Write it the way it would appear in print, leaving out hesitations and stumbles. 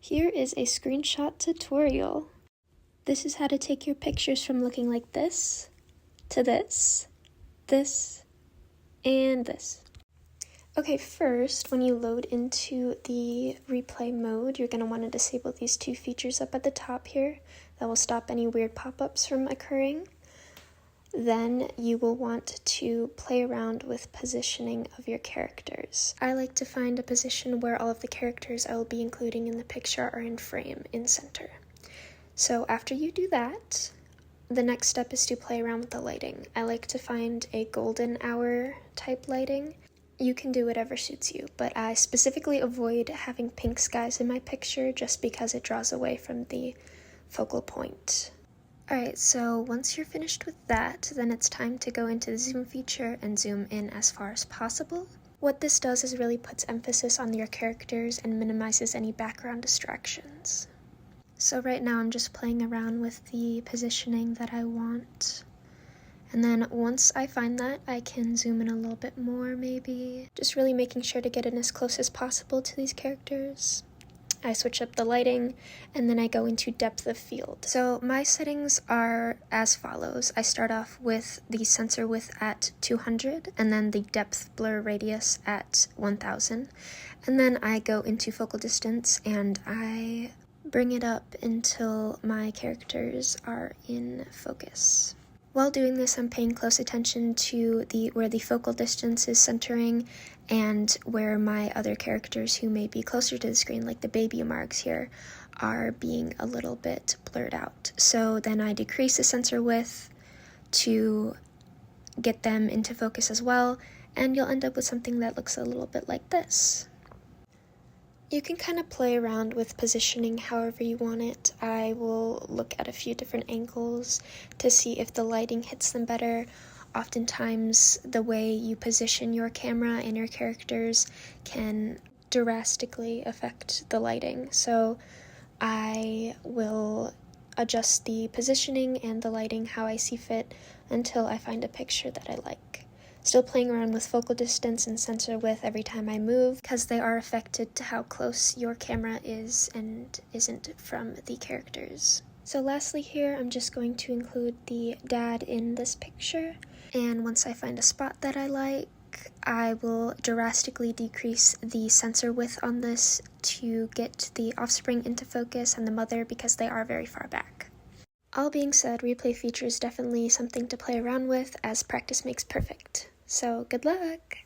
Here is a screenshot tutorial. This is how to take your pictures from looking like this, to this, and this. Okay, first, when you load into the replay mode, you're going to want to disable these two features up at the top here. That will stop any weird pop-ups from occurring. Then you will want to play around with positioning of your characters. I like to find a position where all of the characters I will be including in the picture are in frame, in center. So after you do that, the next step is to play around with the lighting. I like to find a golden hour type lighting. You can do whatever suits you, but I specifically avoid having pink skies in my picture just because it draws away from the focal point. Alright, so once you're finished with that, then it's time to go into the zoom feature and zoom in as far as possible. What this does is really puts emphasis on your characters and minimizes any background distractions. So right now I'm just playing around with the positioning that I want. And then once I find that, I can zoom in a little bit more maybe. Just really making sure to get in as close as possible to these characters. I switch up the lighting, and then I go into depth of field. So my settings are as follows. I start off with the sensor width at 200, and then the depth blur radius at 1000. And then I go into focal distance, and I bring it up until my characters are in focus. While doing this, I'm paying close attention to where the focal distance is centering and where my other characters who may be closer to the screen, like the baby marks here, are being a little bit blurred out. So then I decrease the sensor width to get them into focus as well, and you'll end up with something that looks a little bit like this. You can kind of play around with positioning however you want it. I will look at a few different angles to see if the lighting hits them better. Oftentimes, the way you position your camera and your characters can drastically affect the lighting. So I will adjust the positioning and the lighting how I see fit until I find a picture that I like. Still playing around with focal distance and sensor width every time I move, because they are affected to how close your camera is and isn't from the characters. So lastly here, I'm just going to include the dad in this picture, and once I find a spot that I like, I will drastically decrease the sensor width on this to get the offspring into focus and the mother because they are very far back. All being said, replay feature is definitely something to play around with, as practice makes perfect. So good luck!